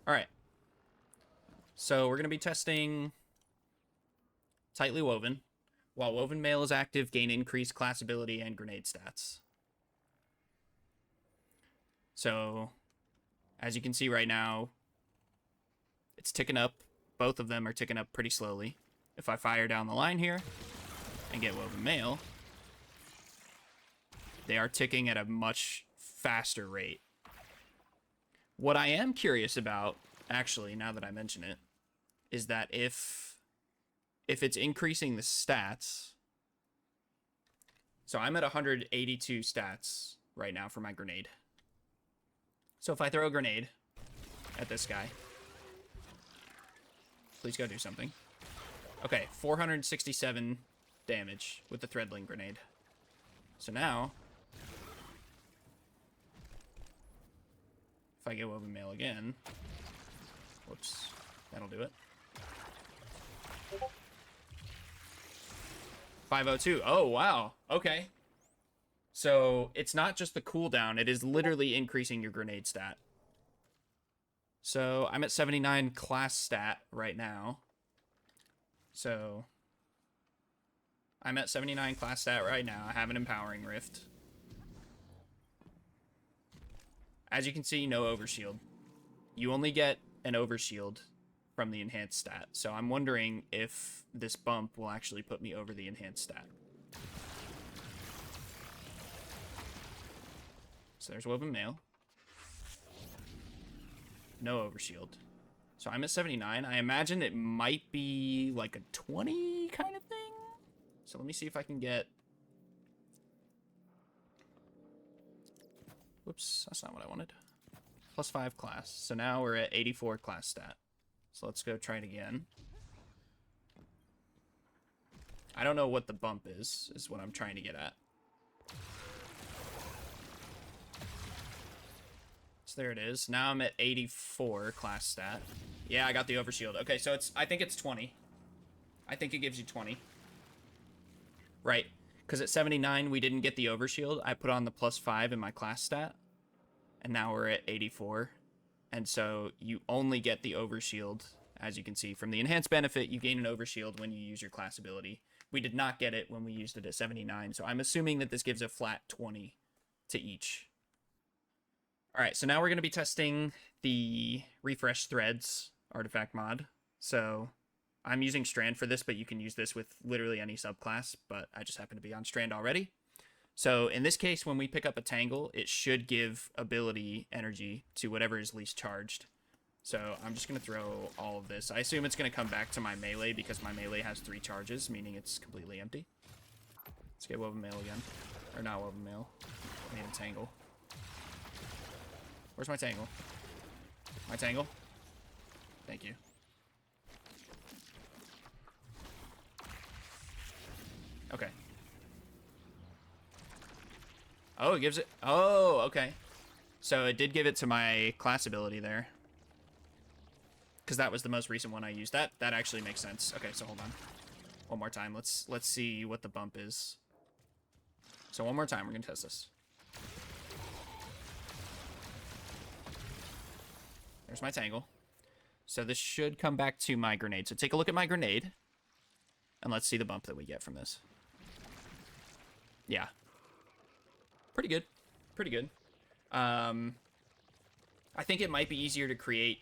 Alright. So we're going to be testing Tightly Woven. While Woven Mail is active, gain increased class ability and grenade stats. So, as you can see right now, it's ticking up. Both of them are ticking up pretty slowly. If I fire down the line here and get Woven Mail, they are ticking at a much faster rate. What I am curious about, actually, now that I mention it, is that if it's increasing the stats... So I'm at 182 stats right now for my grenade. So if I throw a grenade at this guy... Please go do something. Okay, 467 damage with the Threadling grenade. So now... If I get Woven Mail again... Whoops. That'll do it. 502. Oh, wow. Okay. So it's not just the cooldown. It is literally increasing your grenade stat. So I'm at 79 class stat right now. So I'm at 79 class stat right now. I have an Empowering Rift. As you can see, no overshield. You only get an overshield from the enhanced stat. So I'm wondering if this bump will actually put me over the enhanced stat. So there's Woven Mail. No overshield. So I'm at 79. I imagine it might be like a 20 kind of thing. So let me see if I can get... Whoops, that's not what I wanted. +5 class. So now we're at 84 class stat. So let's go try it again. I don't know what the bump is what I'm trying to get at. So there it is. Now I'm at 84 class stat. Yeah, I got the overshield. Okay, so I think it's 20. I think it gives you 20. Right. Because at 79, we didn't get the overshield. I put on the +5 in my class stat. And now we're at 84. And so you only get the overshield, as you can see. From the enhanced benefit, you gain an overshield when you use your class ability. We did not get it when we used it at 79, so I'm assuming that this gives a flat 20 to each. Alright, so now we're going to be testing the Refresh Threads artifact mod. So I'm using Strand for this, but you can use this with literally any subclass, but I just happen to be on Strand already. So in this case, when we pick up a Tangle, it should give ability energy to whatever is least charged. So I'm just going to throw all of this. I assume it's going to come back to my melee because my melee has 3 charges, meaning it's completely empty. Let's get Woven Mail again. Or not Woven Mail. I need a Tangle. Where's my Tangle? My Tangle? Thank you. Okay. Oh, it gives it... Oh, okay. So it did give it to my class ability there. Because that was the most recent one I used. That actually makes sense. Okay, so hold on. One more time. Let's see what the bump is. So one more time, we're going to test this. There's my Tangle. So this should come back to my grenade. So take a look at my grenade. And let's see the bump that we get from this. Yeah. Pretty good. Pretty good. I think it might be easier to create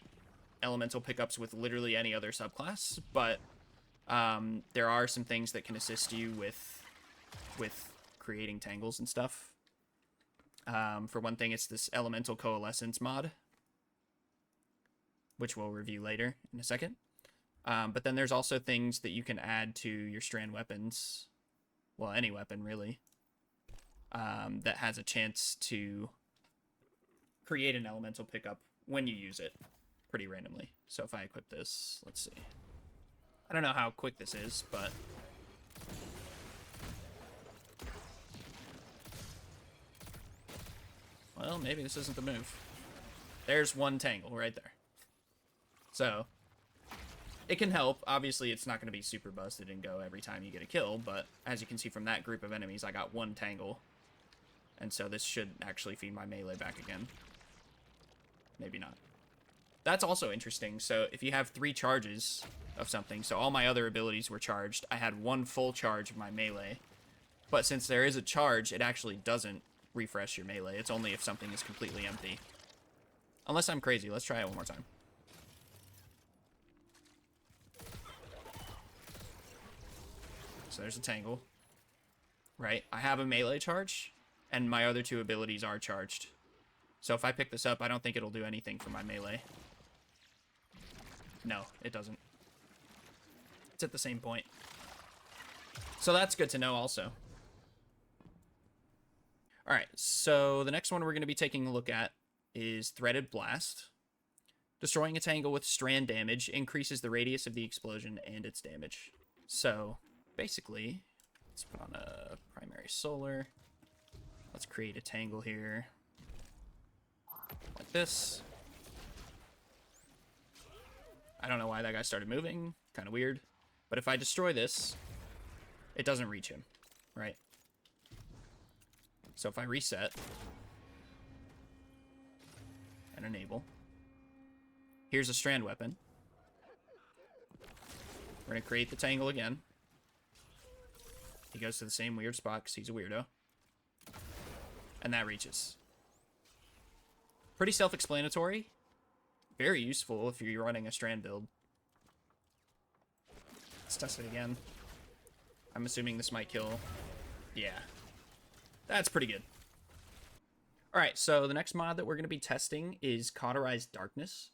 elemental pickups with literally any other subclass, but there are some things that can assist you with creating tangles and stuff. For one thing, it's this Elemental Coalescence mod, which we'll review later in a second. But then there's also things that you can add to your Strand weapons. Well, any weapon, really. That has a chance to create an elemental pickup when you use it pretty randomly. So if I equip this, let's see. I don't know how quick this is, but... Well, maybe this isn't the move. There's one Tangle right there. So, it can help. Obviously, it's not going to be super busted and go every time you get a kill, but as you can see from that group of enemies, I got one Tangle. And so this should actually feed my melee back again. Maybe not. that's also interesting. So if you have 3 charges of something, so all my other abilities were charged, I had 1 full charge of my melee. But since there is a charge, it actually doesn't refresh your melee. It's only if something is completely empty. Unless I'm crazy. Let's try it one more time. So there's a Tangle. Right? I have a melee charge, and my other 2 abilities are charged. So if I pick this up, I don't think it'll do anything for my melee. No, it doesn't. It's at the same point. So that's good to know also. Alright, so the next one we're going to be taking a look at is Threaded Blast. Destroying a Tangle with strand damage increases the radius of the explosion and its damage. So, basically, let's put on a primary solar. Let's create a Tangle here. Like this. I don't know why that guy started moving. Kind of weird. But if I destroy this, it doesn't reach him, right? So if I reset and enable, here's a strand weapon. We're going to create the Tangle again. He goes to the same weird spot because he's a weirdo. And that reaches. Pretty self-explanatory. Very useful if you're running a strand build. Let's test it again. I'm assuming this might kill. Yeah. That's pretty good. Alright, so the next mod that we're going to be testing is Cauterized Darkness.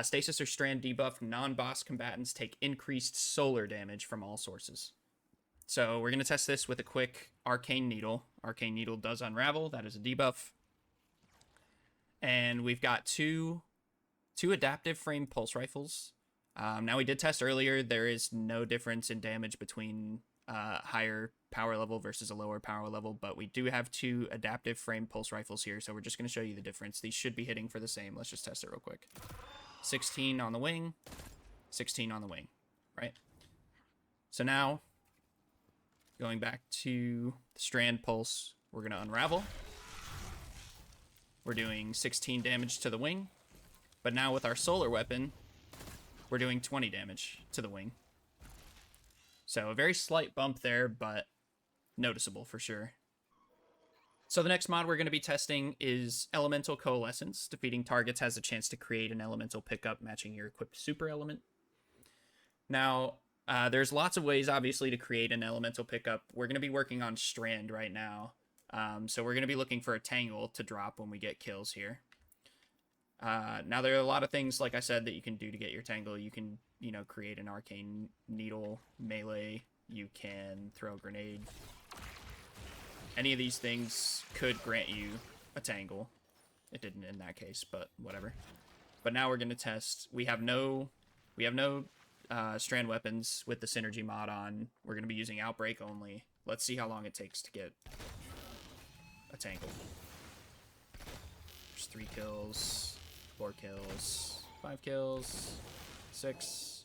Stasis or Strand debuff non-boss combatants take increased solar damage from all sources. So we're going to test this with a quick Arcane Needle. Arcane Needle does unravel. That is a debuff. And we've got two adaptive frame pulse rifles. Now we did test earlier. There is no difference in damage between higher power level versus a lower power level, but we do have 2 adaptive frame pulse rifles here, so we're just going to show you the difference. These should be hitting for the same. Let's just test it real quick. 16 on the wing, 16 on the wing, right? So now, going back to the strand pulse, we're going to unravel. We're doing 16 damage to the wing, but now with our solar weapon, we're doing 20 damage to the wing. So a very slight bump there, but noticeable for sure. So the next mod we're going to be testing is Elemental Coalescence. Defeating targets has a chance to create an elemental pickup matching your equipped super element. Now, there's lots of ways, obviously, to create an elemental pickup. We're going to be working on Strand right now. So we're going to be looking for a Tangle to drop when we get kills here. Now, there are a lot of things, like I said, that you can do to get your Tangle. You can, create an Arcane Needle melee. You can throw a grenade. Any of these things could grant you a Tangle. It didn't in that case, but whatever. But now we're going to test. We have no strand weapons with the synergy mod on. We're going to be using Outbreak only. Let's see how long it takes to get a Tangle. There's 3 kills, 4 kills, 5 kills, 6,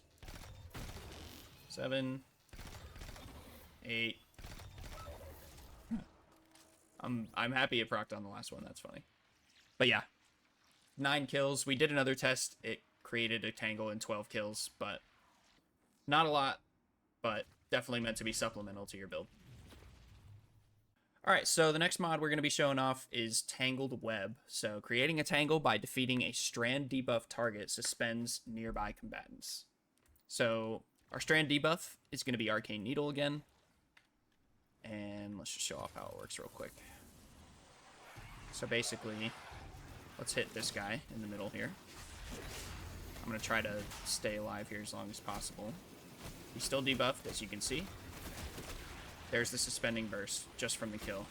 7, 8. I'm happy it procced on the last one. That's funny. But yeah, 9 kills. We did another test. It created a Tangle in 12 kills, but not a lot, but definitely meant to be supplemental to your build. Alright, so the next mod we're going to be showing off is Tangled Web. So creating a Tangle by defeating a strand debuff target suspends nearby combatants. So our strand debuff is going to be Arcane Needle again. And let's just show off how it works real quick. So basically, let's hit this guy in the middle here. I'm going to try to stay alive here as long as possible. He's still debuffed, as you can see. There's the suspending burst, just from the kill.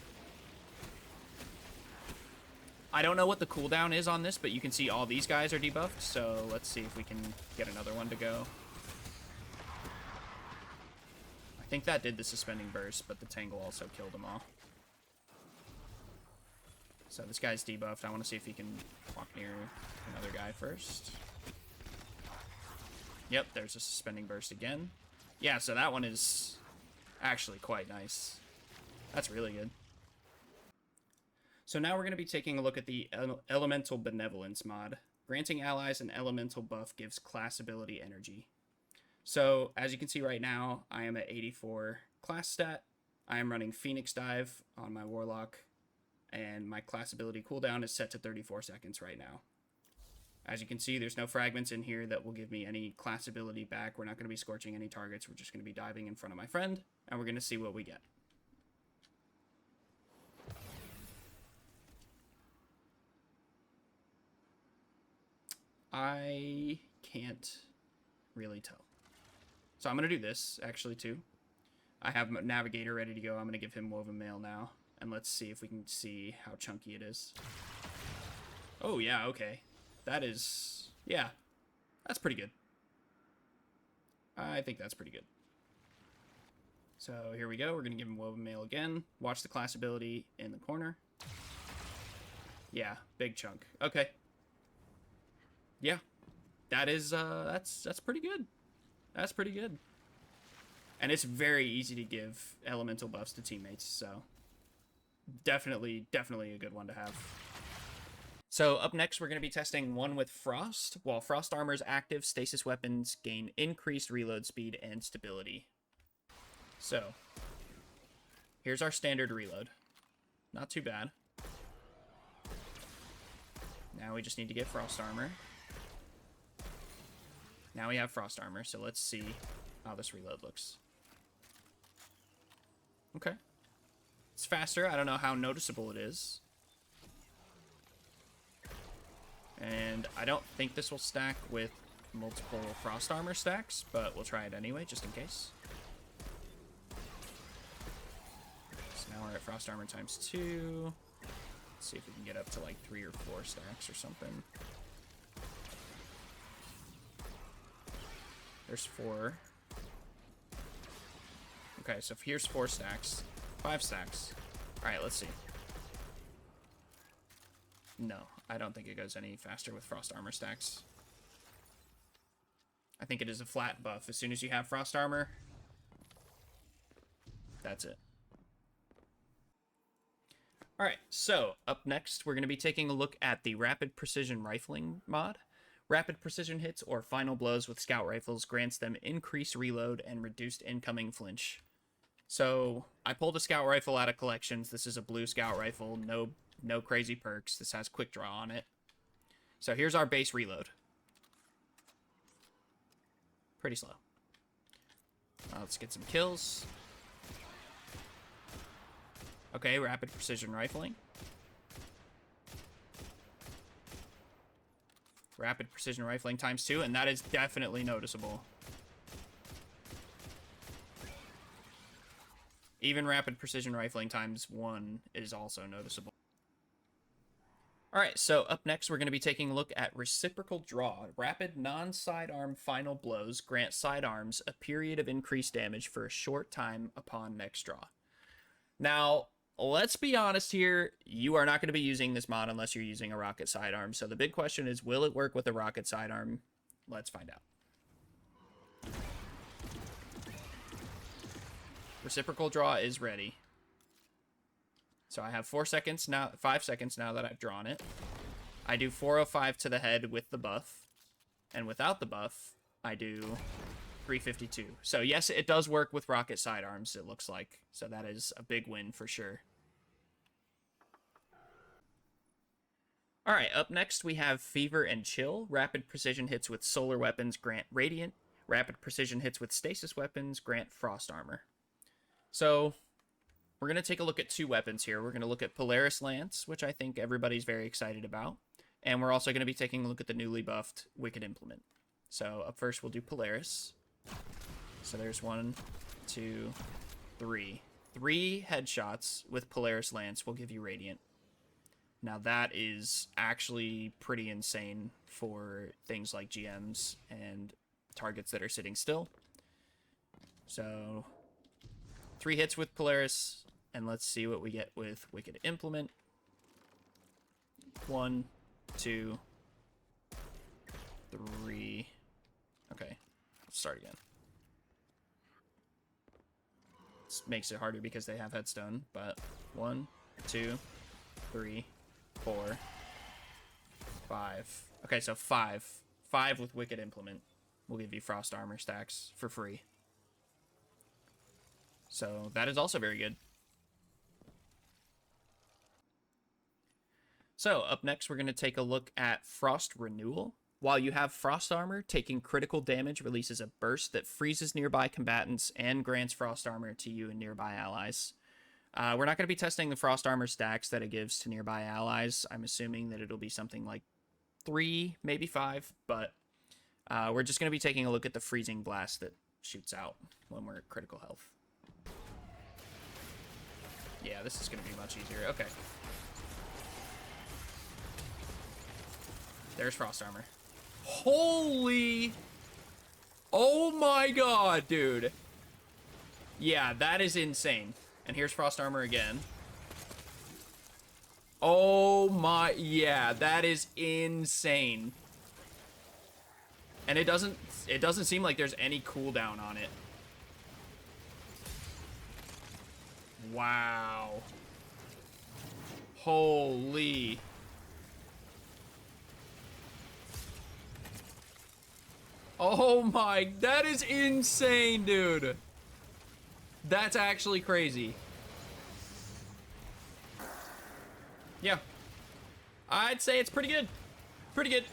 I don't know what the cooldown is on this, but you can see all these guys are debuffed, so let's see if we can get another one to go. I think that did the suspending burst, but the Tangle also killed them all. So this guy's debuffed. I want to see if he can walk near another guy first. Yep, there's a suspending burst again. Yeah, so that one is actually quite nice. That's really good. So now we're going to be taking a look at the Elemental Benevolence mod. Granting allies an elemental buff gives class ability energy. So, as you can see right now, I am at 84 class stat. I am running Phoenix Dive on my Warlock, and my class ability cooldown is set to 34 seconds right now. As you can see, there's no fragments in here that will give me any class ability back. We're not going to be scorching any targets. We're just going to be diving in front of my friend, and we're going to see what we get. I can't really tell. So I'm going to do this, actually, too. I have Navigator ready to go. I'm going to give him Woven Mail now. And let's see if we can see how chunky it is. Oh, yeah, okay. That is... yeah. That's pretty good. I think that's pretty good. So here we go. We're going to give him Woven Mail again. Watch the class ability in the corner. Yeah, big chunk. Okay. Yeah. That is, that's pretty good. That's pretty good. And it's very easy to give elemental buffs to teammates, so... definitely a good one to have. So up next, we're going to be testing one with Frost. While Frost Armor is active, stasis weapons gain increased reload speed and stability. So, here's our standard reload. Not too bad. Now we just need to get Frost Armor. Now we have Frost Armor, so let's see how this reload looks. Okay. It's faster. I don't know how noticeable it is. And I don't think this will stack with multiple Frost Armor stacks, but we'll try it anyway, just in case. So now we're at Frost Armor times 2. Let's see if we can get up to like 3 or 4 stacks or something. There's 4. Okay, so here's 4 stacks. 5 stacks. Alright, let's see. No, I don't think it goes any faster with Frost Armor stacks. I think it is a flat buff. As soon as you have Frost Armor, that's it. Alright, so up next, we're going to be taking a look at the Rapid Precision Rifling mod. Rapid precision hits or final blows with scout rifles grants them increased reload and reduced incoming flinch. So, I pulled a scout rifle out of collections. This is a blue scout rifle, no crazy perks. This has quick draw on it. So here's our base reload. Pretty slow. Let's get some kills. Okay, rapid precision rifling. Rapid precision rifling times 2, and that is definitely noticeable. Even rapid precision rifling times 1 is also noticeable. Alright, so up next we're going to be taking a look at reciprocal draw. Rapid non-sidearm final blows grant sidearms a period of increased damage for a short time upon next draw. Now, let's be honest here, you are not going to be using this mod unless you're using a rocket sidearm. So the big question is, will it work with a rocket sidearm? Let's find out. Reciprocal draw is ready. So I have 4 seconds now, 5 seconds now that I've drawn it. I do 405 to the head with the buff. And without the buff, I do 352. So yes, it does work with rocket sidearms, it looks like. So that is a big win for sure. Alright, up next we have Fever and Chill. Rapid precision hits with solar weapons grant Radiant. Rapid precision hits with stasis weapons grant Frost Armor. So, we're going to take a look at 2 weapons here. We're going to look at Polaris Lance, which I think everybody's very excited about. And we're also going to be taking a look at the newly buffed Wicked Implement. So, up first we'll do Polaris. So there's 1, 2, 3. 3 headshots with Polaris Lance will give you Radiant. Now that is actually pretty insane for things like GMs and targets that are sitting still. So 3 hits with Polaris, and let's see what we get with Wicked Implement. 1, 2, 3. Okay, let's start again. This makes it harder because they have Headstone, but 1, 2, 3, 4, 5, Okay, so 5. 5 with Wicked Implement will give you Frost Armor stacks for free. So that is also very good. So up next, we're going to take a look at Frost Renewal. While you have Frost Armor, taking critical damage releases a burst that freezes nearby combatants and grants Frost Armor to you and nearby allies. We're not going to be testing the Frost Armor stacks that it gives to nearby allies. I'm assuming that it'll be something like 3, maybe 5, but we're just going to be taking a look at the Freezing Blast that shoots out when we're at critical health. Yeah, this is going to be much easier. Okay. There's Frost Armor. Holy... Oh my god, dude. Yeah, that is insane. And here's Frost Armor again. Oh my... Yeah, that is insane. And it doesn't seem like there's any cooldown on it. Wow. Holy... Oh my, that is insane, dude. That's actually crazy. Yeah. I'd say it's pretty good. Pretty good.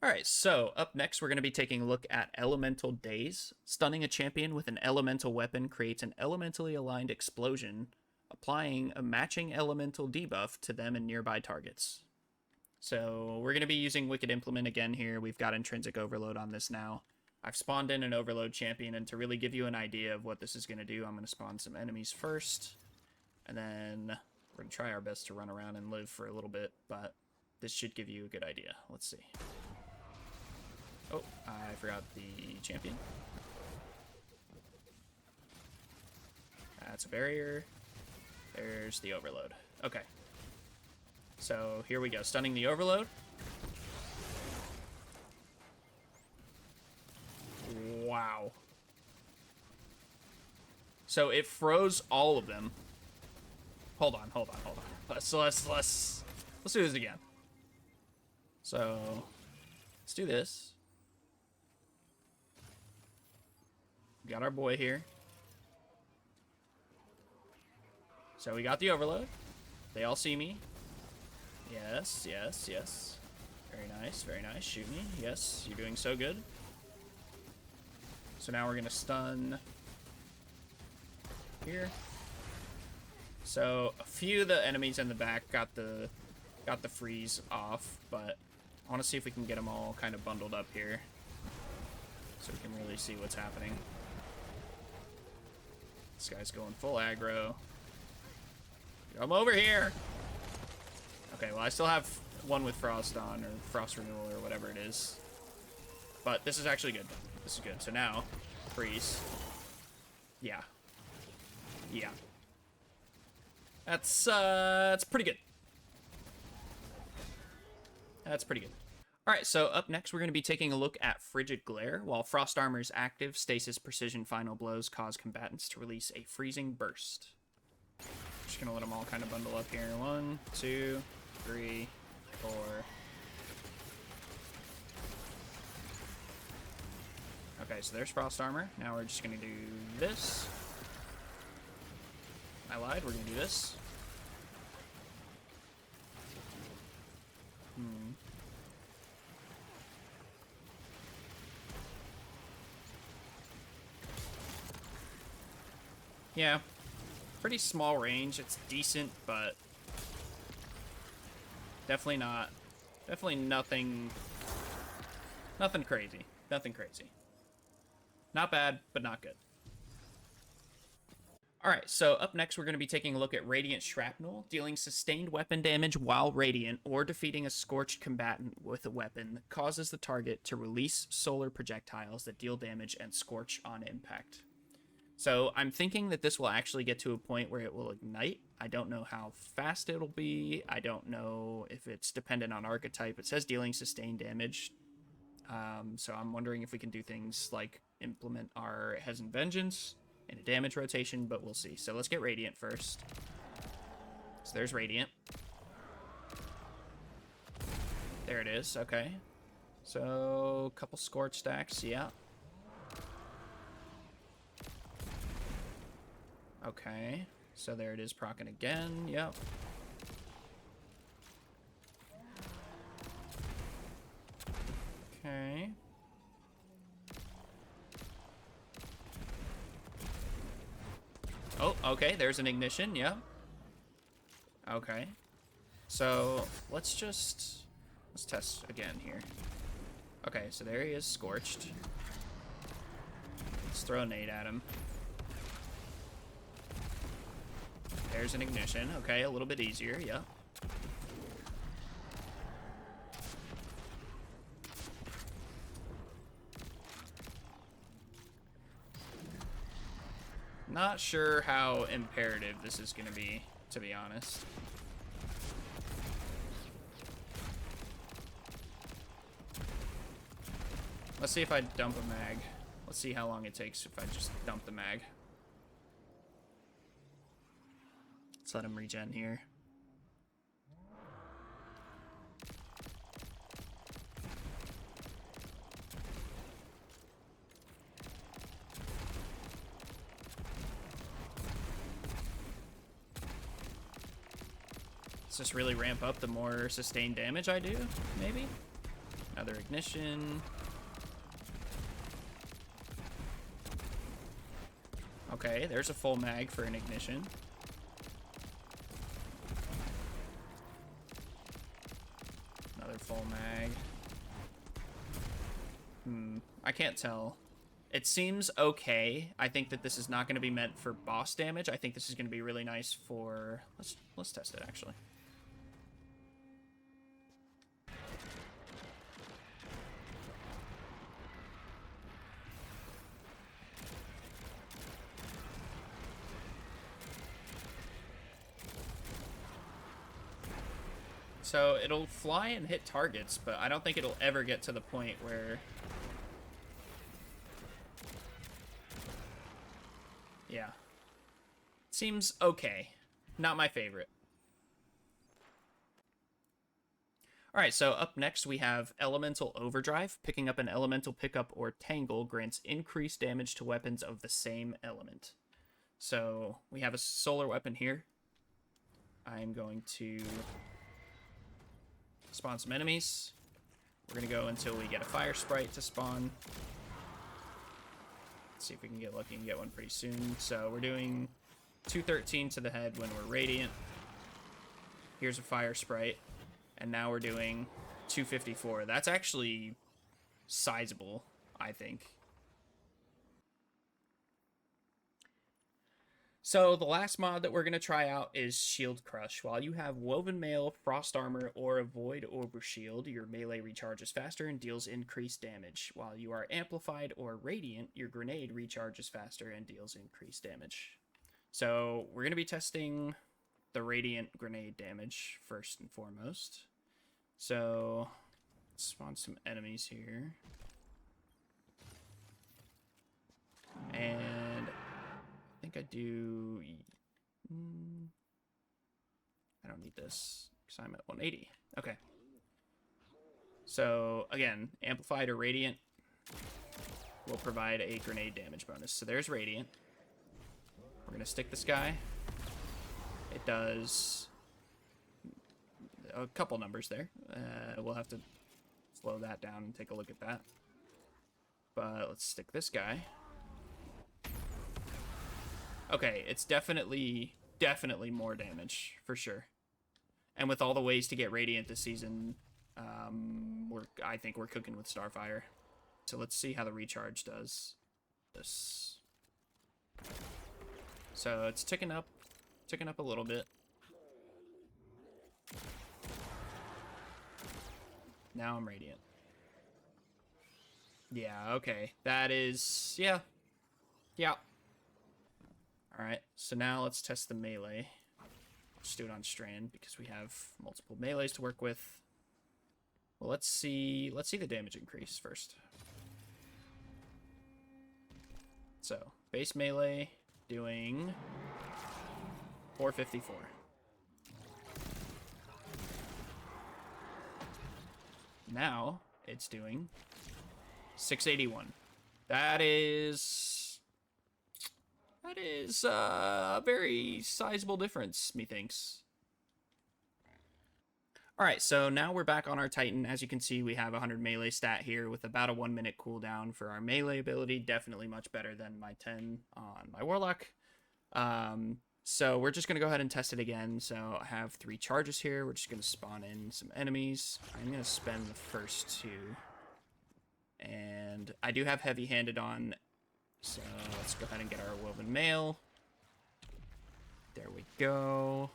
Alright, so up next we're going to be taking a look at Elemental Daze. Stunning a champion with an elemental weapon creates an elementally aligned explosion, applying a matching elemental debuff to them and nearby targets. So we're going to be using Wicked Implement again here. We've got Intrinsic Overload on this now. I've spawned in an Overload champion, and to really give you an idea of what this is going to do, I'm going to spawn some enemies first. And then we're going to try our best to run around and live for a little bit, but this should give you a good idea. Let's see. Oh, I forgot the champion. That's a barrier. There's the Overload. Okay. So here we go, stunning the Overload. Wow. So it froze all of them. Hold on. Let's do this again. So let's do this. We got our boy here. So we got the Overload. They all see me. Yes. Very nice. Shoot me. Yes, you're doing so good. So now we're gonna stun here. So a few of the enemies in the back got the freeze off, but I want to see if we can get them all kind of bundled up here, so we can really see what's happening. This guy's going full aggro. Come over here. Okay, well, I still have one with Frost on, or Frost Renewal, or whatever it is. But this is actually good. This is good. So now, freeze. Yeah. That's pretty good. That's pretty good. Alright, so up next, we're going to be taking a look at Frigid Glare. While Frost Armor is active, Stasis Precision Final Blows cause combatants to release a freezing burst. Just going to let them all kind of bundle up here. 1, 2, 3, 4. Okay, so there's Frost Armor. Now we're just going to do this. I lied, we're going to do this. Yeah, pretty small range. It's decent, but definitely nothing crazy. Nothing crazy. Not bad, but not good. Alright, so up next we're going to be taking a look at Radiant Shrapnel, dealing sustained weapon damage while radiant, or defeating a scorched combatant with a weapon that causes the target to release solar projectiles that deal damage and scorch on impact. So I'm thinking that this will actually get to a point where it will ignite. I don't know how fast it'll be. I don't know if it's dependent on archetype. It says dealing sustained damage. So I'm wondering if we can do things like implement our Hezen Vengeance in a damage rotation, but we'll see. So let's get Radiant first. So there's Radiant. There it is. Okay. So, a couple scorch stacks. Yeah. Okay. So there it is, proccing again. Yep. Okay. Oh, okay. There's an ignition. Yep. Okay. So let's test again here. Okay, so there he is, scorched. Let's throw a nade at him. There's an ignition. Okay, a little bit easier. Yep. Not sure how imperative this is going to be, to be honest. Let's see if I dump a mag. Let's see how long it takes if I just dump the mag. Let's let him regen here. Let's just really ramp up the more sustained damage I do, maybe? Another ignition. Okay, there's a full mag for an ignition. Another full mag. I can't tell. It seems okay. I think that this is not going to be meant for boss damage. I think this is going to be really nice for... Let's test it, actually. So it'll fly and hit targets, but I don't think it'll ever get to the point where... Yeah. Seems okay. Not my favorite. Alright, so up next we have Elemental Overdrive. Picking up an elemental pickup or tangle grants increased damage to weapons of the same element. So we have a solar weapon here. I'm going to spawn some enemies. We're going to go until we get a fire sprite to spawn. Let's see if we can get lucky and get one pretty soon. So we're doing 213 to the head when we're radiant. Here's a fire sprite. And now we're doing 254. That's actually sizable, I think. So the last mod that we're going to try out is Shield Crush. While you have Woven Mail, Frost Armor, or a Void Orb Shield, your melee recharges faster and deals increased damage. While you are Amplified or Radiant, your grenade recharges faster and deals increased damage. So we're going to be testing the Radiant grenade damage first and foremost. So let's spawn some enemies here. And I think I do... I don't need this because I'm at 180. Okay. So again, Amplified or Radiant will provide a grenade damage bonus. So there's Radiant. We're going to stick this guy. It does a couple numbers there. We'll have to slow that down and take a look at that. But let's stick this guy. Okay, it's definitely more damage, for sure. And with all the ways to get Radiant this season, I think we're cooking with Starfire. So let's see how the recharge does. This. So it's ticking up a little bit. Now I'm Radiant. Yeah, okay. That is... Yeah. Yeah. Alright, so now let's test the melee. Just do it on Strand because we have multiple melees to work with. Well, let's see the damage increase first. So, base melee doing 454. Now it's doing 681. That is a very sizable difference, methinks. Alright, so now we're back on our Titan. As you can see, we have 100 melee stat here with about a 1 minute cooldown for our melee ability. Definitely much better than my 10 on my Warlock. So we're just going to go ahead and test it again. So I have 3 charges here. We're just going to spawn in some enemies. I'm going to spend the first 2. And I do have heavy-handed on, so let's go ahead and get our Woven Mail. There we go.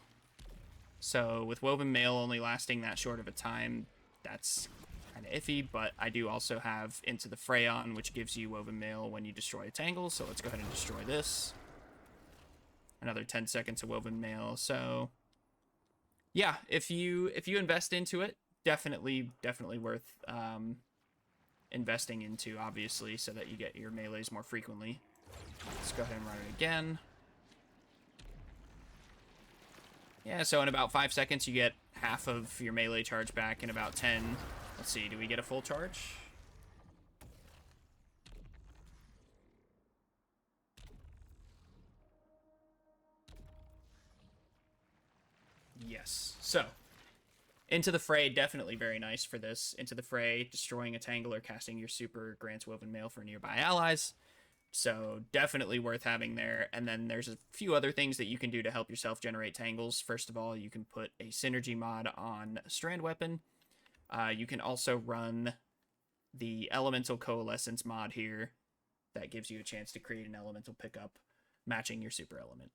So with Woven Mail only lasting that short of a time, that's kind of iffy, but I do also have Into the Fray on, which gives you Woven Mail when you destroy a Tangle, so let's go ahead and destroy this. Another 10 seconds of Woven Mail, so yeah, if you invest into it, definitely worth investing into, obviously, so that you get your melees more frequently. Let's go ahead and run it again. Yeah, so in about 5 seconds, you get half of your melee charge back. In about 10, let's see, do we get a full charge? Yes. So, Into the Fray, definitely very nice for this. Into the Fray, destroying a Tangle or casting your super grants Woven Mail for nearby allies. So definitely worth having there. And then there's a few other things that you can do to help yourself generate Tangles. First of all, you can put a synergy mod on Strand Weapon. You can also run the Elemental Coalescence mod here. That gives you a chance to create an elemental pickup matching your super element.